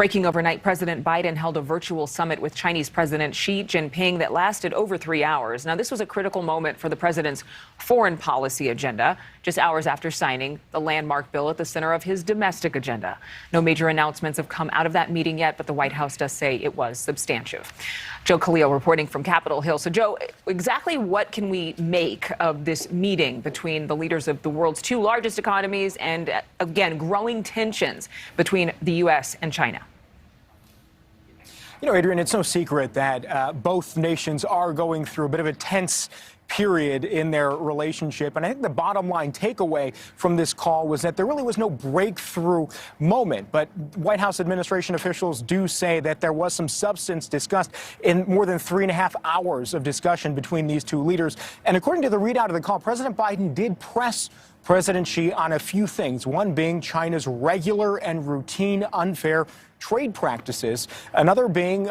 Breaking overnight, President Biden held a virtual summit with Chinese President Xi Jinping that lasted over 3 hours. Now, this was a critical moment for the president's foreign policy agenda, just hours after signing the landmark bill at the center of his domestic agenda. No major announcements have come out of that meeting yet, but the White House does say it was substantive. Joe Khalil reporting from Capitol Hill. So, Joe, exactly what can we make of this meeting between the leaders of the world's two largest economies and, again, growing tensions between the U.S. and China? You know, Adrian, it's no secret that both nations are going through a bit of a tense period in their relationship. And I think the bottom line takeaway from this call was that there really was no breakthrough moment. But White House administration officials do say that there was some substance discussed in more than 3.5 hours of discussion between these two leaders. And according to the readout of the call, President Biden did press President Xi on a few things, one being China's regular and routine unfair trade practices, another being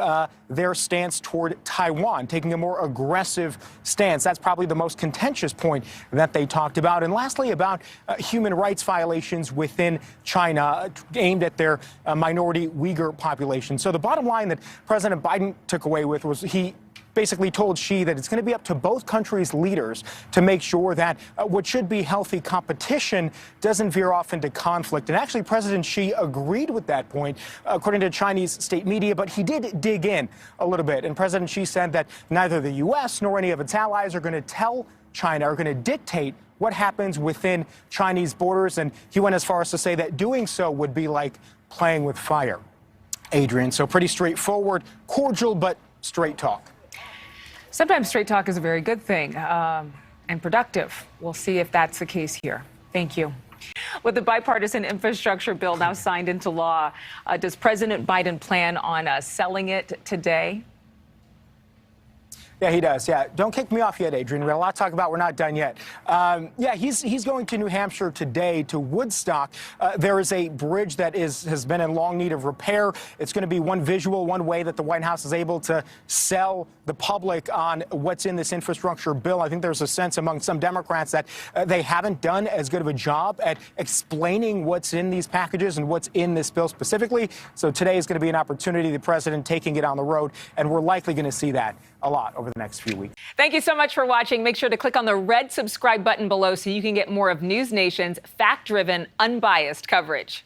their stance toward Taiwan, taking a more aggressive stance. That's probably the most contentious point that they talked about. And lastly, about human rights violations within China aimed at their minority Uyghur population. So the bottom line that President Biden took away with was he basically told Xi that it's going to be up to both countries' leaders to make sure that what should be healthy competition doesn't veer off into conflict. And actually, President Xi agreed with that point, according to Chinese state media, but he did dig in a little bit. And President Xi said that neither the U.S. nor any of its allies are going to tell China, are going to dictate what happens within Chinese borders. And he went as far as to say that doing so would be like playing with fire. Adrian, so pretty straightforward, cordial, but straight talk. Sometimes straight talk is a very good thing and productive. We'll see if that's the case here. Thank you. With the bipartisan infrastructure bill now signed into law, does President Biden plan on selling it today? Yeah, he does. Yeah, don't kick me off yet, Adrian. We got a lot to talk about. We're not done yet. Yeah, he's going to New Hampshire today to Woodstock. There is a bridge that has been in long need of repair. It's going to be one visual, one way that the White House is able to sell the public on what's in this infrastructure bill. I think there's a sense among some Democrats that they haven't done as good of a job at explaining what's in these packages and what's in this bill specifically. So today is going to be an opportunity, the president taking it on the road, and we're likely going to see that a lot over the next few weeks. Thank you so much for watching. Make sure to click on the red subscribe button below so you can get more of NewsNation's fact-driven, unbiased coverage.